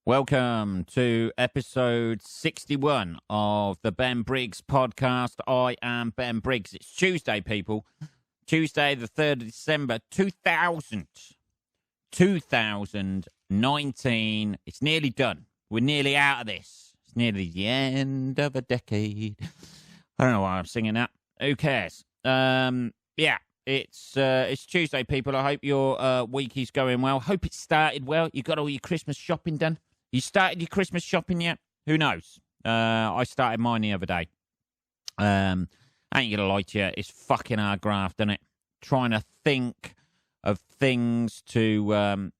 Welcome to episode 61 of the Ben Briggs podcast. I am Ben Briggs. It's Tuesday, people. Tuesday, the 3rd of December, 2019. It's nearly done. We're nearly out of this. It's nearly the end of a decade. I don't know why I'm singing that. Who cares? Yeah, it's Tuesday, people. I hope your week is going well. Hope it started well. You got all your Christmas shopping done? You started your Christmas shopping yet? Who knows? I started mine the other day. I ain't gonna lie to you, it's fucking hard graft, isn't it? Trying to think of things to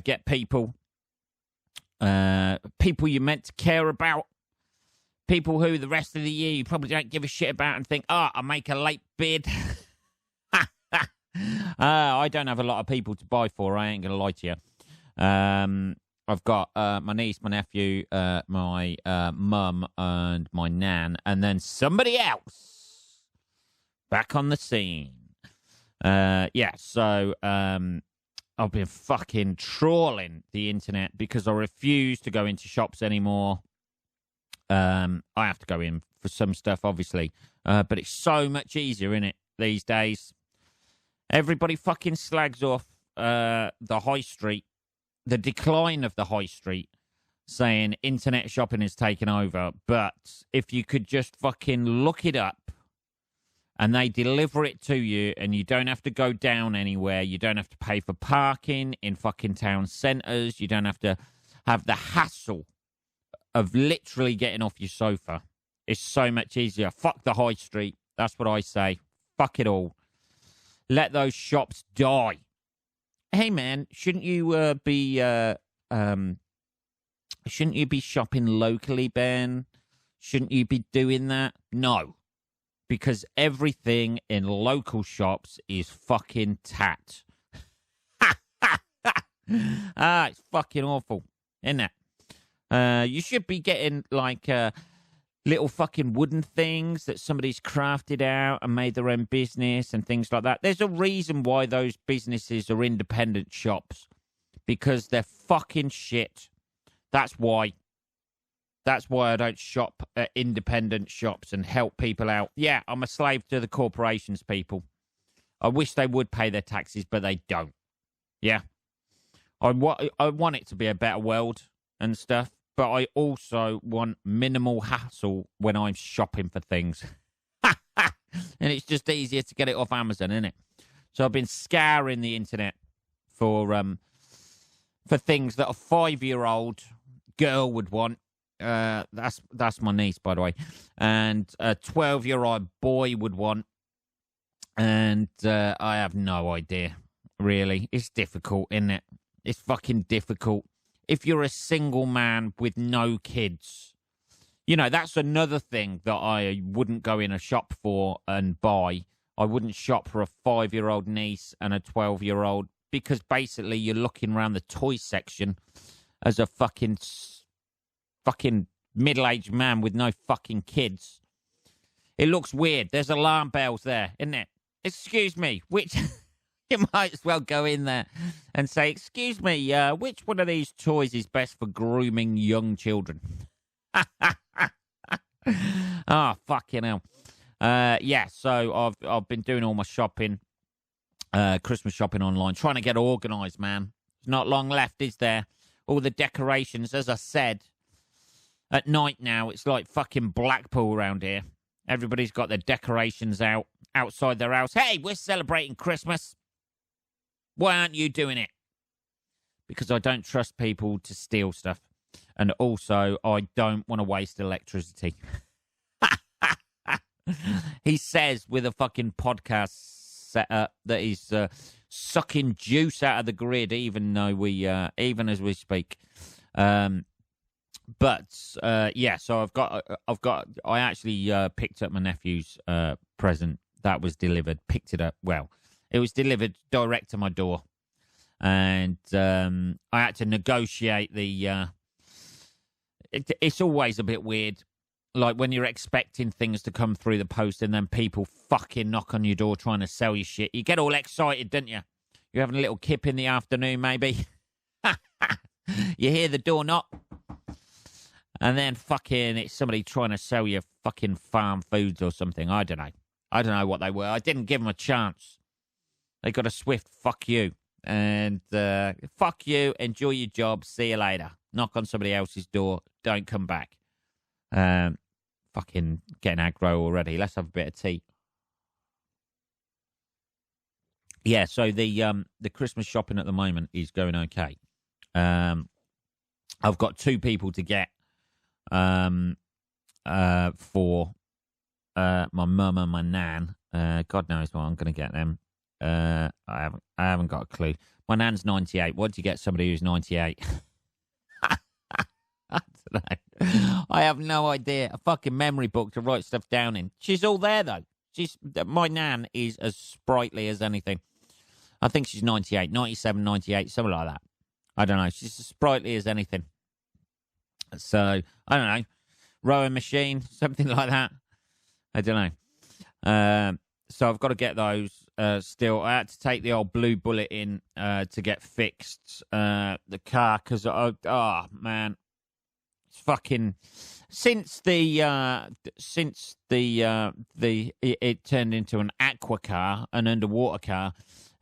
get people you meant to care about, people who the rest of the year you probably don't give a shit about and think, I'll make a late bid. I don't have a lot of people to buy for, I ain't gonna lie to you. I've got my niece, my nephew, my mum, and my nan, and then somebody else back on the scene. So I've been fucking trawling the internet because I refuse to go into shops anymore. I have to go in for some stuff, obviously, but it's so much easier, innit, these days. Everybody fucking slags off the high street. The decline of the high street, saying internet shopping is taken over. But if you could just fucking look it up and they deliver it to you and you don't have to go down anywhere, you don't have to pay for parking in fucking town centres, you don't have to have the hassle of literally getting off your sofa. It's so much easier. Fuck the high street. That's what I say. Fuck it all. Let those shops die. Hey man, shouldn't you be shopping locally, Ben? Shouldn't you be doing that? No, because everything in local shops is fucking tat. It's fucking awful, isn't it? You should be getting like little fucking wooden things that somebody's crafted out and made their own business and things like that. There's a reason why those businesses are independent shops, because they're fucking shit. That's why. That's why I don't shop at independent shops and help people out. Yeah, I'm a slave to the corporations, people. I wish they would pay their taxes, but they don't. Yeah. I want it to be a better world and stuff. But I also want minimal hassle when I'm shopping for things. And it's just easier to get it off Amazon, isn't it? So I've been scouring the internet for things that a 5-year-old girl would want. That's my niece, by the way. And a 12-year-old boy would want. And I have no idea, really. It's difficult, isn't it? It's fucking difficult. If you're a single man with no kids, you know, that's another thing that I wouldn't go in a shop for and buy. I wouldn't shop for a 5-year-old niece and a 12-year-old because basically you're looking around the toy section as a fucking middle-aged man with no fucking kids. It looks weird. There's alarm bells there, isn't it? Excuse me, which... You might as well go in there and say, excuse me, which one of these toys is best for grooming young children? Oh, fucking hell. So I've been doing all my shopping, Christmas shopping online, trying to get organised, man. There's not long left, is there? All the decorations, as I said, at night now, it's like fucking Blackpool around here. Everybody's got their decorations out outside their house. Hey, we're celebrating Christmas. Why aren't you doing it? Because I don't trust people to steal stuff. And also, I don't want to waste electricity. He says with a fucking podcast setup that he's sucking juice out of the grid, even as we speak. So I actually picked up my nephew's present that was delivered, picked it up. Well, it was delivered direct to my door. And I had to negotiate the... It's always a bit weird. Like when you're expecting things to come through the post and then people fucking knock on your door trying to sell you shit. You get all excited, don't you? You're having a little kip in the afternoon, maybe. You hear the door knock, and then fucking it's somebody trying to sell you fucking farm foods or something. I don't know. I don't know what they were. I didn't give them a chance. They got a swift fuck you. And fuck you. Enjoy your job. See you later. Knock on somebody else's door. Don't come back. Fucking getting aggro already. Let's have a bit of tea. Yeah, so the Christmas shopping at the moment is going okay. I've got 2 people to get for my mum and my nan. God knows what I'm going to get them. I haven't got a clue. My nan's 98. What do you get somebody who's 98? I don't know. I have no idea. A fucking memory book to write stuff down in. She's all there though. My nan is as sprightly as anything. I think she's 98, 97, 98, something like that. I don't know. She's as sprightly as anything. So, I don't know. Rowing machine, something like that. I don't know. So I've got to get those still. I had to take the old Blue Bullet in to get fixed, the car, because, oh, man. It's fucking... Since it turned into an aqua car, an underwater car,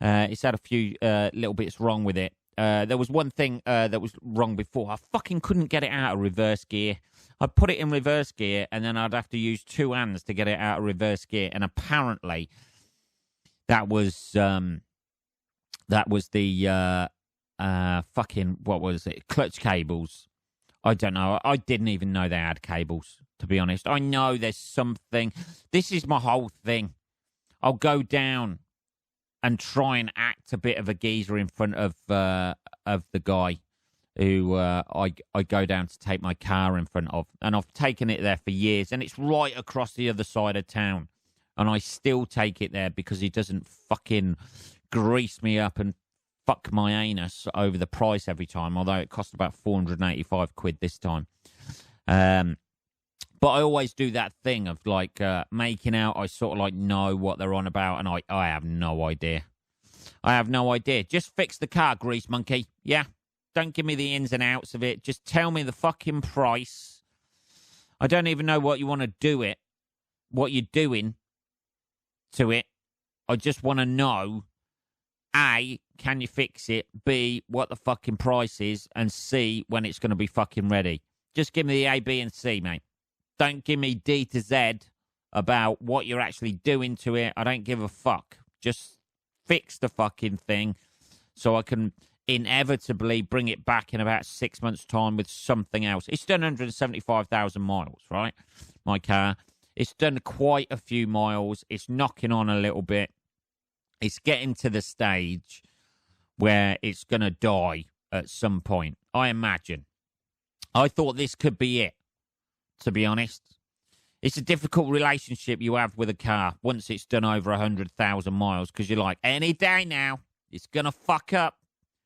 it's had a few little bits wrong with it. There was one thing that was wrong before. I fucking couldn't get it out of reverse gear. I'd put it in reverse gear, and then I'd have to use 2 hands to get it out of reverse gear. And apparently, that was the fucking, what was it? Clutch cables. I don't know. I didn't even know they had cables, to be honest. I know there's something. This is my whole thing. I'll go down and try and act a bit of a geezer in front of the guy who I go down to take my car in front of. And I've taken it there for years, and it's right across the other side of town. And I still take it there because he doesn't fucking grease me up and fuck my anus over the price every time, although it cost about 485 quid this time. But I always do that thing of like making out I sort of like know what they're on about, and I have no idea. I have no idea. Just fix the car, grease monkey. Yeah. Don't give me the ins and outs of it. Just tell me the fucking price. I don't even know what you want to do it, what you're doing to it. I just want to know, A, can you fix it? B, what the fucking price is? And C, when it's going to be fucking ready. Just give me the A, B, and C, mate. Don't give me D to Z about what you're actually doing to it. I don't give a fuck. Just fix the fucking thing so I can inevitably bring it back in about 6 months' time with something else. It's done 175,000 miles, right? My car. It's done quite a few miles. It's knocking on a little bit. It's getting to the stage where it's going to die at some point, I imagine. I thought this could be it, to be honest. It's a difficult relationship you have with a car once it's done over 100,000 miles, because you're like, any day now, it's going to fuck up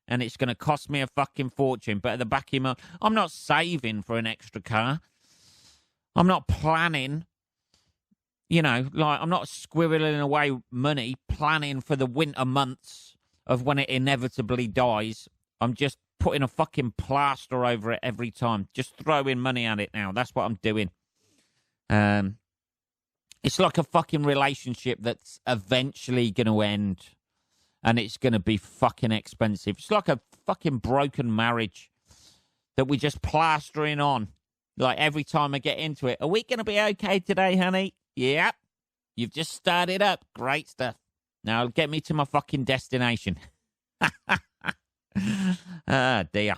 and it's going to cost me a fucking fortune. But at the back of your mind, I'm not saving for an extra car. I'm not planning, you know, like I'm not squirreling away money, planning for the winter months of when it inevitably dies. I'm just putting a fucking plaster over it every time. Just throwing money at it now. That's what I'm doing. It's like a fucking relationship that's eventually going to end, and it's going to be fucking expensive. It's like a fucking broken marriage that we're just plastering on. Like every time I get into it, are we going to be okay today, honey? Yep. You've just started up. Great stuff. Now get me to my fucking destination. Ah, dear.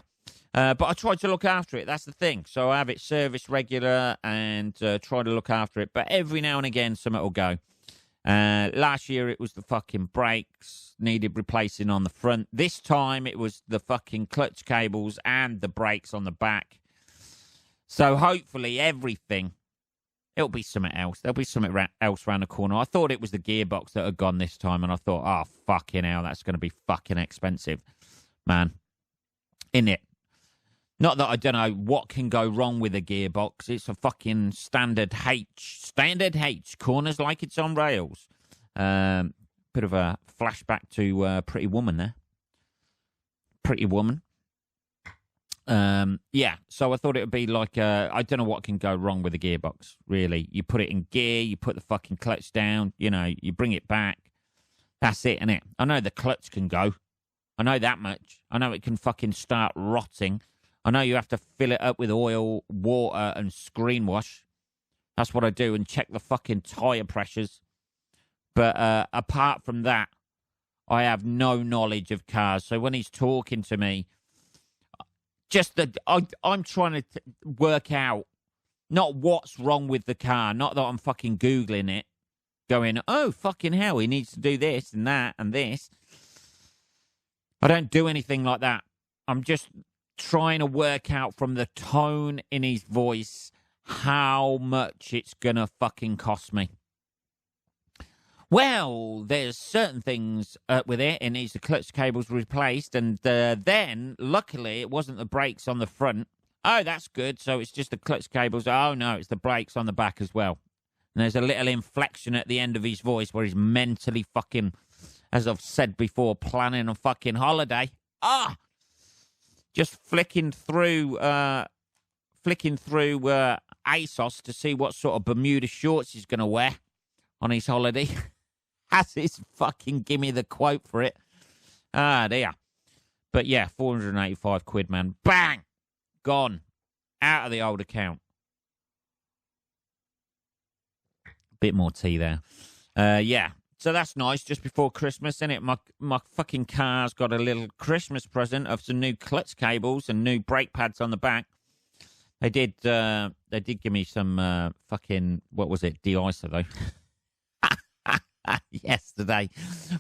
But I try to look after it. That's the thing. So I have it serviced regular and try to look after it. But every now and again, something will go. Last year, it was the fucking brakes needed replacing on the front. This time, it was the fucking clutch cables and the brakes on the back. So hopefully, everything, it'll be something else. There'll be something else around the corner. I thought it was the gearbox that had gone this time, and I thought, oh, fucking hell, that's going to be fucking expensive. Man, in it. Not that I don't know what can go wrong with a gearbox. It's a fucking standard H. Standard H. Corners like it's on rails. Bit of a flashback to Pretty Woman there. Pretty Woman. Yeah, so I thought it would be like, I don't know what can go wrong with the gearbox, really. You put it in gear, you put the fucking clutch down, you know, you bring it back. That's it, innit? I know the clutch can go. I know that much. I know it can fucking start rotting. I know you have to fill it up with oil, water, and screen wash. That's what I do, and check the fucking tyre pressures. But apart from that, I have no knowledge of cars. So when he's talking to me, just that I'm trying to work out not what's wrong with the car, not that I'm fucking Googling it, going, oh, fucking hell, he needs to do this and that and this. I don't do anything like that. I'm just trying to work out from the tone in his voice how much it's going to fucking cost me. Well, there's certain things with it. It needs the clutch cables replaced. And then, luckily, it wasn't the brakes on the front. Oh, that's good. So it's just the clutch cables. Oh, no, it's the brakes on the back as well. And there's a little inflection at the end of his voice where he's mentally fucking, as I've said before, planning a fucking holiday. Just flicking through ASOS to see what sort of Bermuda shorts he's going to wear on his holiday. Has his fucking give me the quote for it. Dear. But yeah, 485 quid, man. Bang! Gone. Out of the old account. Bit more tea there. Yeah. So that's nice, just before Christmas, isn't it? My fucking car's got a little Christmas present of some new clutch cables and new brake pads on the back. They did give me some fucking, what was it, de-icer though. Yesterday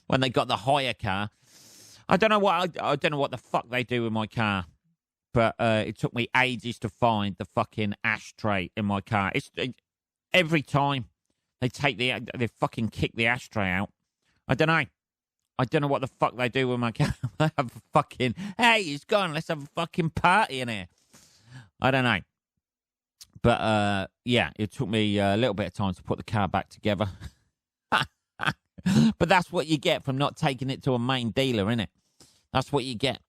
when they got the hire car. I don't know what the fuck they do with my car, but it took me ages to find the fucking ashtray in my car. Every time they fucking kick the ashtray out. I don't know what the fuck they do with my car. They have a fucking, hey, he's gone, let's have a fucking party in here. I don't know. But yeah, it took me a little bit of time to put the car back together. But that's what you get from not taking it to a main dealer, innit? That's what you get.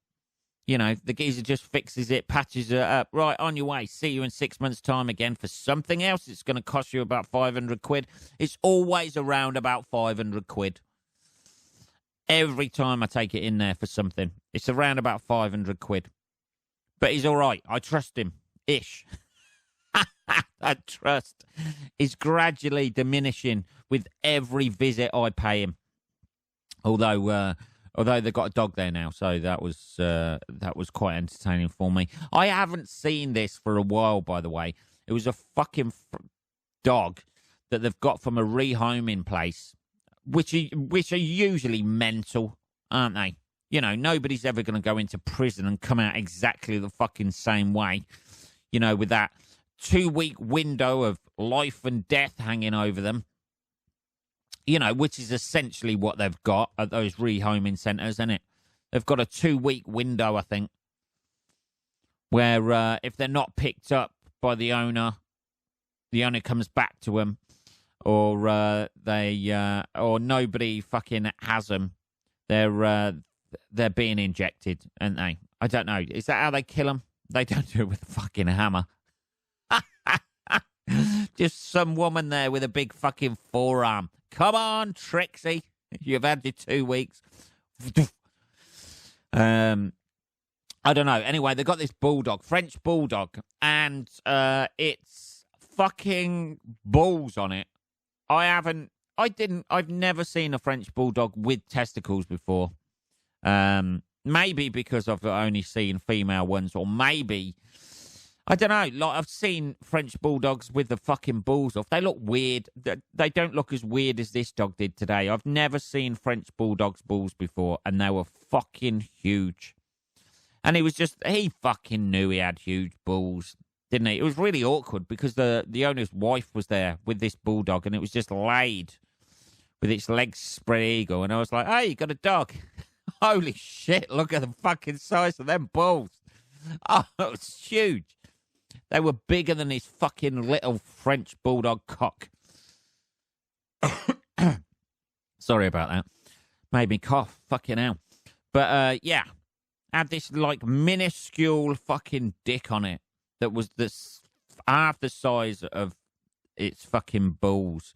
You know, the geezer just fixes it, patches it up. Right, on your way. See you in 6 months' time again for something else. It's going to cost you about 500 quid. It's always around about 500 quid. Every time I take it in there for something, it's around about 500 quid. But he's all right. I trust him. Ish. That trust is gradually diminishing with every visit I pay him. Although they've got a dog there now, so that was quite entertaining for me. I haven't seen this for a while, by the way. It was a fucking dog that they've got from a rehoming place, which are usually mental, aren't they? You know, nobody's ever going to go into prison and come out exactly the fucking same way. You know, with that 2-week window of life and death hanging over them. You know, which is essentially what they've got at those rehoming centres, isn't it? They've got a 2-week window, I think, where if they're not picked up by the owner comes back to them, or or nobody fucking has them. They're being injected, aren't they? I don't know. Is that how they kill them? They don't do it with a fucking hammer. Just some woman there with a big fucking forearm. Come on, Trixie. You've had your 2 weeks. I don't know. Anyway, they've got this bulldog, French bulldog, and it's fucking balls on it. I've never seen a French bulldog with testicles before. Maybe because I've only seen female ones, or maybe, I don't know, like I've seen French bulldogs with the fucking balls off. They look weird. They don't look as weird as this dog did today. I've never seen French bulldogs' balls before, and they were fucking huge. And he fucking knew he had huge balls, didn't he? It was really awkward because the owner's wife was there with this bulldog, and it was just laid with its legs spread eagle. And I was like, hey, you got a dog? Holy shit, look at the fucking size of them balls. Oh, it was huge. They were bigger than his fucking little French bulldog cock. Sorry about that. Made me cough. Fucking hell. But, yeah. had this like minuscule fucking dick on it that was half the size of its fucking balls.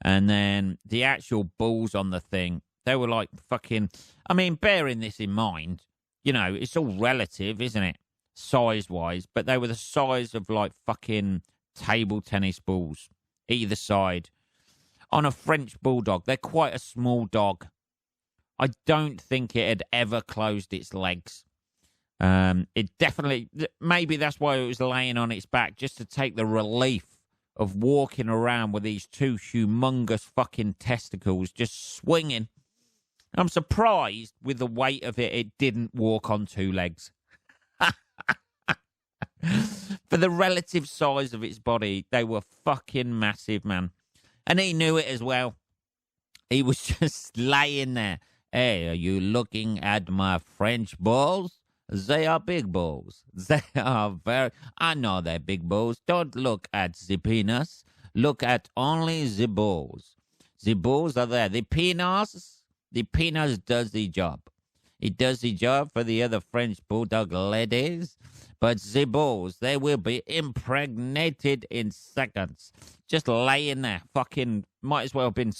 And then the actual balls on the thing, they were like fucking... I mean, bearing this in mind, you know, it's all relative, isn't it? Size-wise. But they were the size of like fucking table tennis balls, either side. On a French bulldog, they're quite a small dog. I don't think it had ever closed its legs. It definitely... Maybe that's why it was laying on its back, just to take the relief of walking around with these two humongous fucking testicles just swinging. I'm surprised with the weight of it, it didn't walk on two legs. For the relative size of its body, they were fucking massive, man. And he knew it as well. He was just laying there. Hey, are you looking at my French balls? They are big balls. They are very... I know they're big balls. Don't look at the penis. Look at only the balls. The balls are there. The penis does the job. It does the job for the other French bulldog ladies. But the balls, they will be impregnated in seconds. Just laying there. Fucking... Might as well have been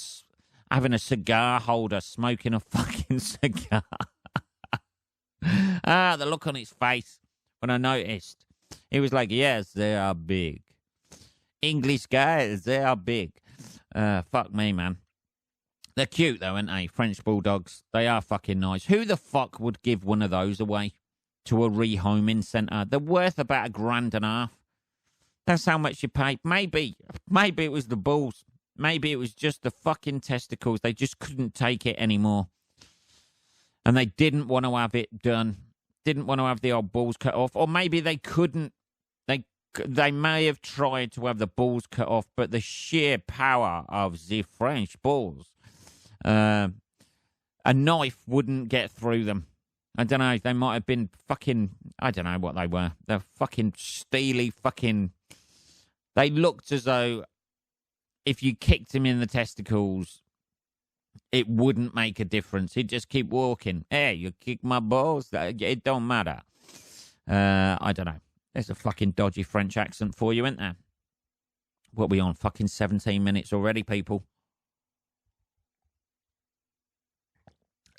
having a cigar holder, smoking a fucking cigar. The look on his face when I noticed. He was like, yes, they are big. English guys, they are big. Fuck me, man. They're cute, though, aren't they? French bulldogs. They are fucking nice. Who the fuck would give one of those away to a rehoming centre? They're worth about $1.50. That's how much you pay. Maybe it was the balls. Maybe it was just the fucking testicles. They just couldn't take it anymore. And they didn't want to have it done. Didn't want to have the old balls cut off. Or maybe they couldn't. They may have tried to have the balls cut off, but the sheer power of the French balls, a knife wouldn't get through them. I don't know. They might have been fucking... I don't know what they were. They're fucking steely fucking... They looked as though if you kicked him in the testicles... It wouldn't make a difference. He'd just keep walking. Hey, you kick my balls? It don't matter. I don't know. There's a fucking dodgy French accent for you, isn't there? What are we on? Fucking 17 minutes already, people.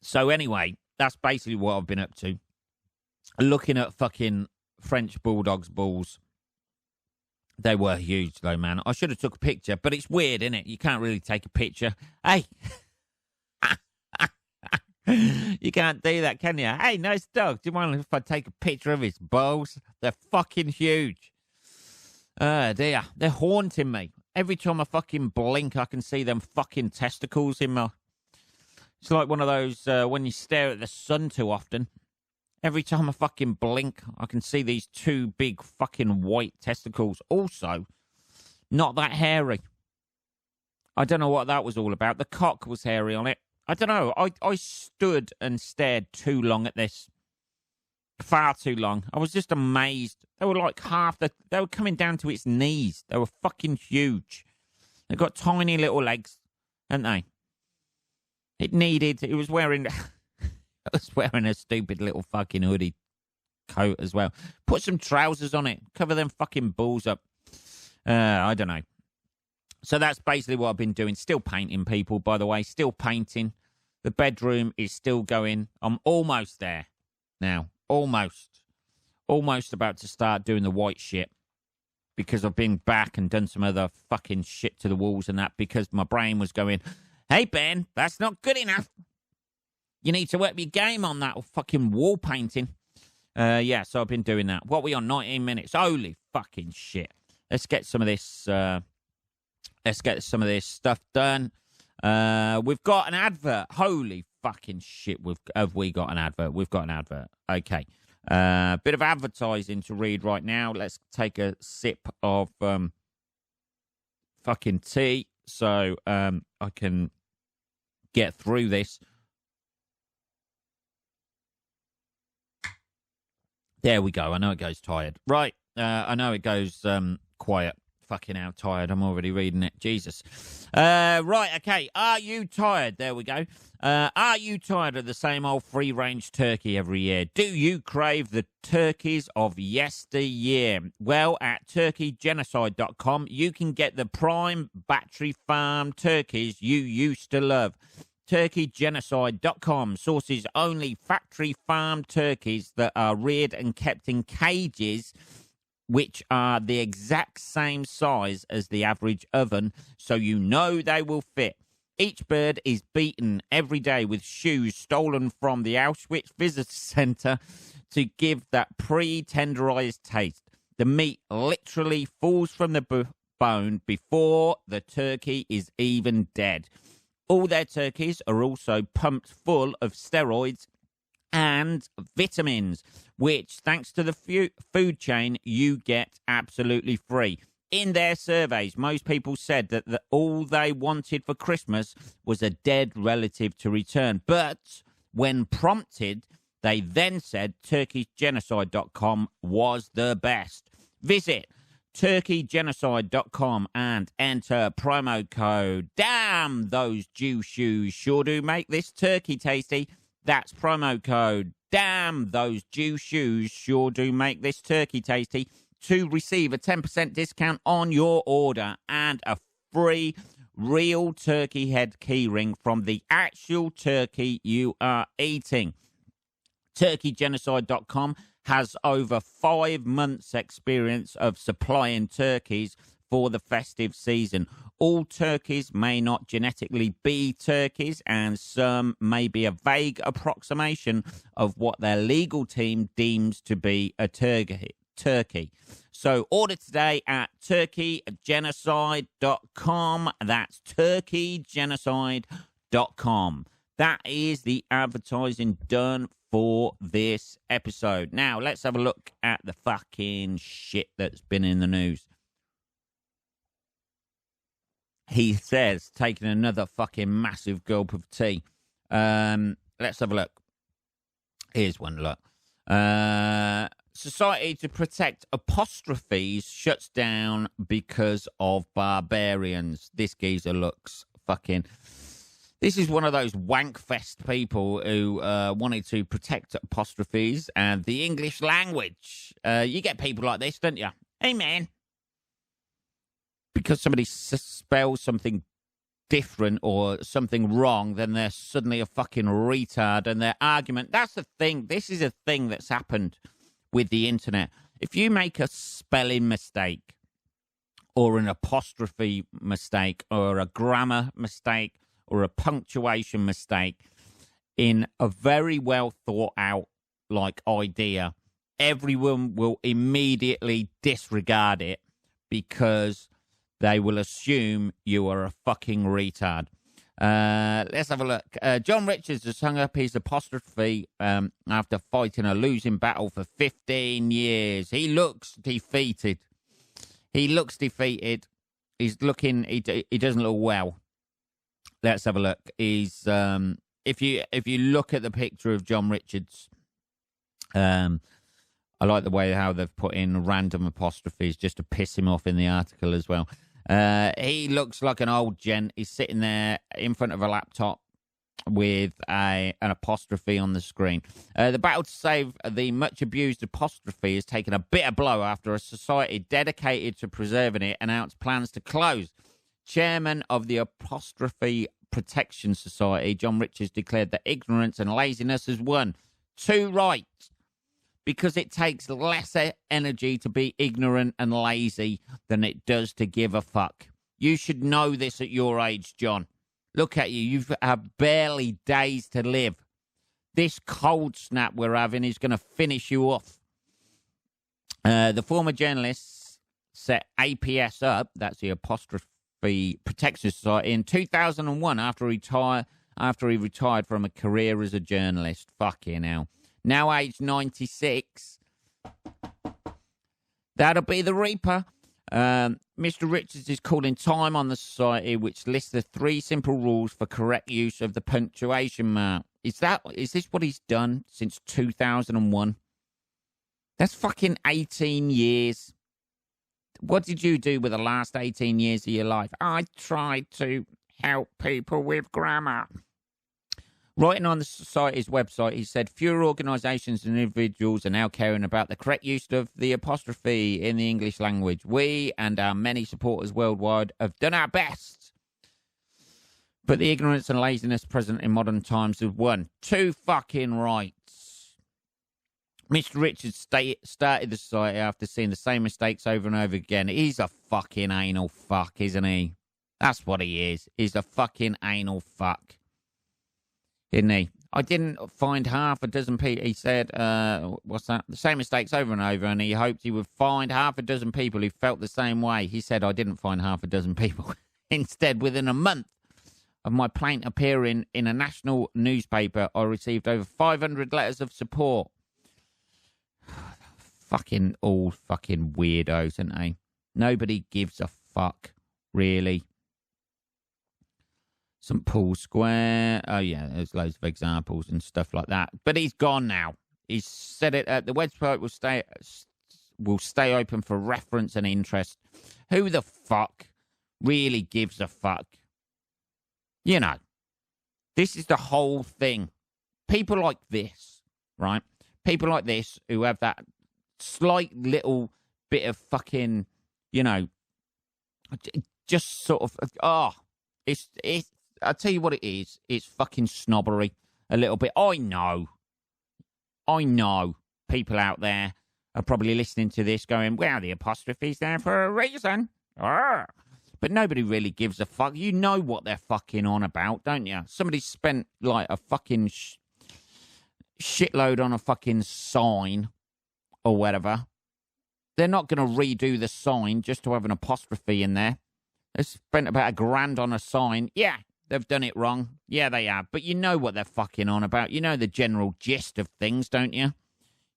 So anyway, that's basically what I've been up to. Looking at fucking French bulldogs' balls. They were huge, though, man. I should have took a picture, but it's weird, isn't it? You can't really take a picture. Hey... You can't do that, can you? Hey, nice dog. Do you mind if I take a picture of his balls? They're fucking huge. Dear. They're haunting me. Every time I fucking blink, I can see them fucking testicles in my... It's like one of those, when you stare at the sun too often. Every time I fucking blink, I can see these two big fucking white testicles. Also, not that hairy. I don't know what that was all about. The cock was hairy on it. I don't know. I stood and stared too long at this. Far too long. I was just amazed. They were like they were coming down to its knees. They were fucking huge. They got tiny little legs, hadn't they? It was wearing... I was wearing a stupid little fucking hoodie coat as well. Put some trousers on it. Cover them fucking balls up. I don't know. So that's basically what I've been doing. Still painting, people, by the way. Still painting. The bedroom is still going. I'm almost there now. Almost. Almost about to start doing the white shit. Because I've been back and done some other fucking shit to the walls and that. Because my brain was going, hey, Ben, that's not good enough. You need to work your game on that fucking wall painting. Yeah, so I've been doing that. What are we on? 19 minutes. Holy fucking shit. Let's get some of this... Let's get some of this stuff done. We've got an advert. Holy fucking shit. Have we got an advert? We've got an advert. Okay. Bit of advertising to read right now. Let's take a sip of fucking tea so I can get through this. There we go. I know it goes tired. Right. I know it goes quiet. Fucking how tired. I'm already reading it. Jesus. Right, okay. Are you tired? There we go. Are you tired of the same old free-range turkey every year? Do you crave the turkeys of yesteryear? Well, at turkeygenocide.com, you can get the prime battery farm turkeys you used to love. Turkeygenocide.com sources only factory farm turkeys that are reared and kept in cages which are the exact same size as the average oven, so you know they will fit. Each bird is beaten every day with shoes stolen from the Auschwitz Visitor Center to give that pre-tenderized taste. The meat literally falls from the bone before the turkey is even dead. All their turkeys are also pumped full of steroids and vitamins, which, thanks to the food chain, you get absolutely free. In their surveys, most people said that all they wanted for Christmas was a dead relative to return. But when prompted, they then said turkeygenocide.com was the best. Visit turkeygenocide.com and enter promo code. Damn, those Jew shoes sure do make this turkey tasty. That's promo code. Damn, those Jew shoes sure do make this turkey tasty, to receive a 10% discount on your order and a free real turkey head keyring from the actual turkey you are eating. Turkeygenocide.com has over 5 months' experience of supplying turkeys for the festive season. All turkeys may not genetically be turkeys, and some may be a vague approximation of what their legal team deems to be a turkey. So order today at turkeygenocide.com. That's turkeygenocide.com. That is the advertising done for this episode. Now, let's have a look at the fucking shit that's been in the news. He says, taking another fucking massive gulp of tea. Let's have a look. Here's one look. Society to Protect Apostrophes shuts down because of barbarians. This geezer looks fucking... This is one of those wankfest people who wanted to protect apostrophes and the English language. You get people like this, don't you? Hey, man. Because somebody spells something different or something wrong, then they're suddenly a fucking retard. And their argument... That's the thing. This is a thing that's happened with the internet. If you make a spelling mistake or an apostrophe mistake or a grammar mistake or a punctuation mistake in a very well thought out like idea, everyone will immediately disregard it because they will assume you are a fucking retard. Let's have a look. John Richards has hung up his apostrophe after fighting a losing battle for 15 years. He looks defeated. He's looking... He doesn't look well. Let's have a look. He's if you look at the picture of John Richards, I like the way how they've put in random apostrophes just to piss him off in the article as well. He looks like an old gent. He's sitting there in front of a laptop with an apostrophe on the screen. The battle to save the much-abused apostrophe has taken a bitter blow after a society dedicated to preserving it announced plans to close. Chairman of the Apostrophe Protection Society, John Richards, declared that ignorance and laziness has won. Too right. Because it takes less energy to be ignorant and lazy than it does to give a fuck. You should know this at your age, John. Look at you. You have barely days to live. This cold snap we're having is going to finish you off. The former journalist set APS up, that's the Apostrophe Protection Society, in 2001 after he retired from a career as a journalist. Fucking hell. Now aged 96. That'll be the Reaper. Mr. Richards is calling time on the society, which lists the 3 simple rules for correct use of the punctuation mark. Is this what he's done since 2001? That's fucking 18 years. What did you do with the last 18 years of your life? I tried to help people with grammar. Writing on the Society's website, he said, fewer organisations and individuals are now caring about the correct use of the apostrophe in the English language. We and our many supporters worldwide have done our best. But the ignorance and laziness present in modern times have won. Too fucking right. Mr. Richards started the Society after seeing the same mistakes over and over again. He's a fucking anal fuck, isn't he? That's what he is. He's a fucking anal fuck. Isn't he? I didn't find half a dozen people. He said, what's that? The same mistakes over and over, and he hoped he would find half a dozen people who felt the same way. He said, I didn't find half a dozen people. Instead, within a month of my plaint appearing in a national newspaper, I received over 500 letters of support. Fucking all fucking weirdos, isn't they? Nobody gives a fuck, really. St. Paul's Square. Oh, yeah, there's loads of examples and stuff like that. But he's gone now. He's said it. The website will stay open for reference and interest. Who the fuck really gives a fuck? You know, this is the whole thing. People like this, right? People like this who have that slight little bit of fucking, you know, just sort of, it's I'll tell you what it is. It's fucking snobbery a little bit. I know people out there are probably listening to this going, well, the apostrophe's there for a reason. But nobody really gives a fuck. You know what they're fucking on about, don't you? Somebody spent like a fucking shitload on a fucking sign or whatever. They're not going to redo the sign just to have an apostrophe in there. They spent about $1,000 on a sign. Yeah. They've done it wrong. Yeah, they have. But you know what they're fucking on about. You know the general gist of things, don't you?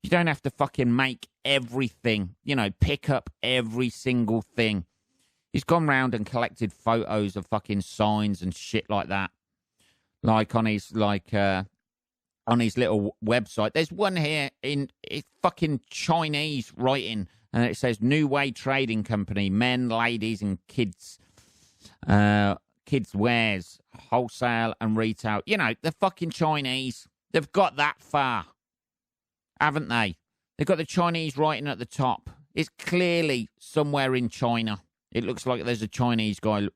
You don't have to fucking make everything, you know, pick up every single thing. He's gone round and collected photos of fucking signs and shit like that. Like on his, on his little website. There's one here in fucking Chinese writing, and it says New Way Trading Company, men, ladies, and kids. Kids wears, wholesale and retail. You know, the fucking Chinese. They've got that far, haven't they? They've got the Chinese writing at the top. It's clearly somewhere in China. It looks like there's a Chinese guy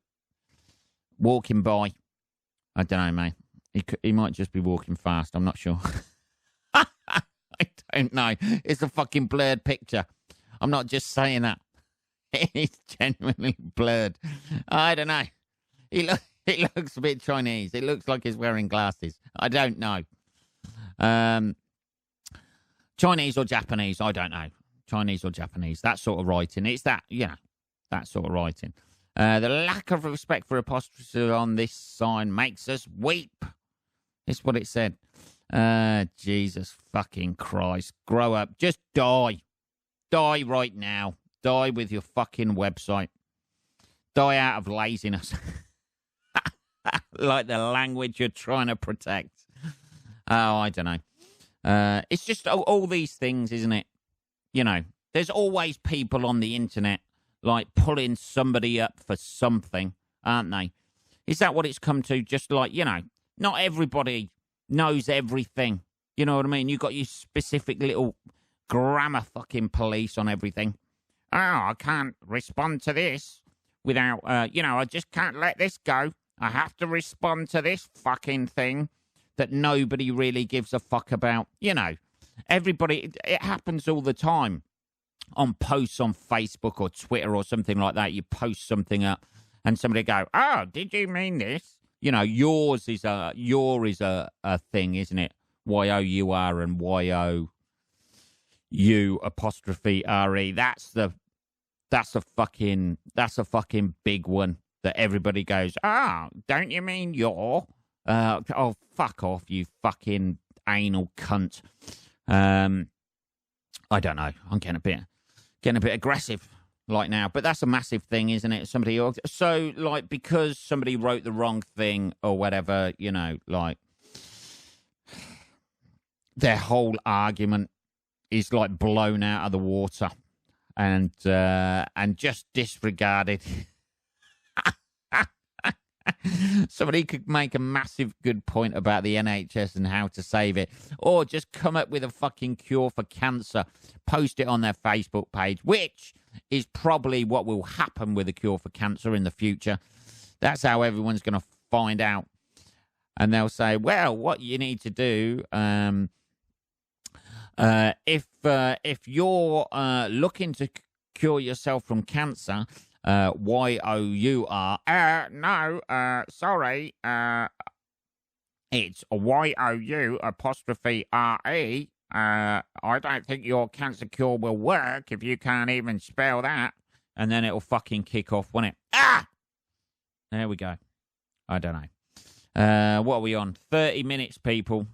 walking by. I don't know, mate. He might just be walking fast. I'm not sure. I don't know. It's a fucking blurred picture. I'm not just saying that. It's genuinely blurred. I don't know. He looks a bit Chinese. It looks like he's wearing glasses. I don't know. Chinese or Japanese, I don't know. Chinese or Japanese, that sort of writing. It's that, you know, that sort of writing. The lack of respect for apostrophe on this sign makes us weep. That's what it said. Jesus fucking Christ. Grow up. Just die. Die right now. Die with your fucking website. Die out of laziness. Like the language you're trying to protect. Oh, I don't know. It's just all these things, isn't it? You know, there's always people on the internet like pulling somebody up for something, aren't they? Is that what it's come to? Just like, you know, not everybody knows everything. You know what I mean? You've got your specific little grammar fucking police on everything. Oh, I can't respond to this without, you know, I just can't let this go. I have to respond to this fucking thing that nobody really gives a fuck about. You know, everybody, it happens all the time on posts on Facebook or Twitter or something like that. You post something up and somebody go, oh, did you mean this? You know, your is a thing, isn't it? Y-O-U-R and Y-O-U apostrophe R-E. That's a fucking big one that everybody goes, don't you mean your? Oh, fuck off, you fucking anal cunt. I don't know. I'm getting a bit aggressive like now, but that's a massive thing, isn't it? So like, because somebody wrote the wrong thing or whatever, you know, like their whole argument is like blown out of the water and just disregarded. Somebody could make a massive good point about the NHS and how to save it, or just come up with a fucking cure for cancer, post it on their Facebook page, which is probably what will happen with a cure for cancer in the future. That's how everyone's going to find out. And they'll say, well, what you need to do, if you're looking to cure yourself from cancer, Y-O-U-R. No, sorry. It's Y-O-U apostrophe R-E. I don't think your cancer cure will work if you can't even spell that. And then it'll fucking kick off, won't it? Ah! There we go. I don't know. What are we on? 30 minutes, people.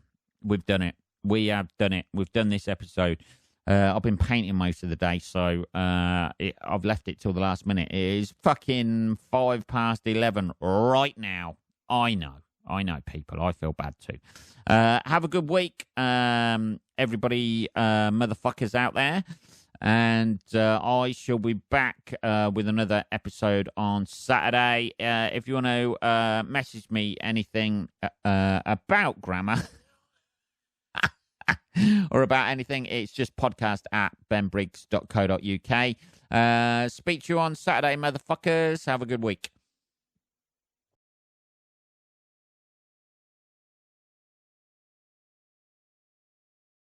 We've done it. We have done it. We've done this episode. I've been painting most of the day, so I've left it till the last minute. It is fucking 11:05 right now. I know, people. I feel bad too. Have a good week, everybody, motherfuckers out there. And I shall be back with another episode on Saturday. If you want to message me anything about grammar or about anything, it's just podcast@benbriggs.co.uk. Speak to you on Saturday, motherfuckers. Have a good week.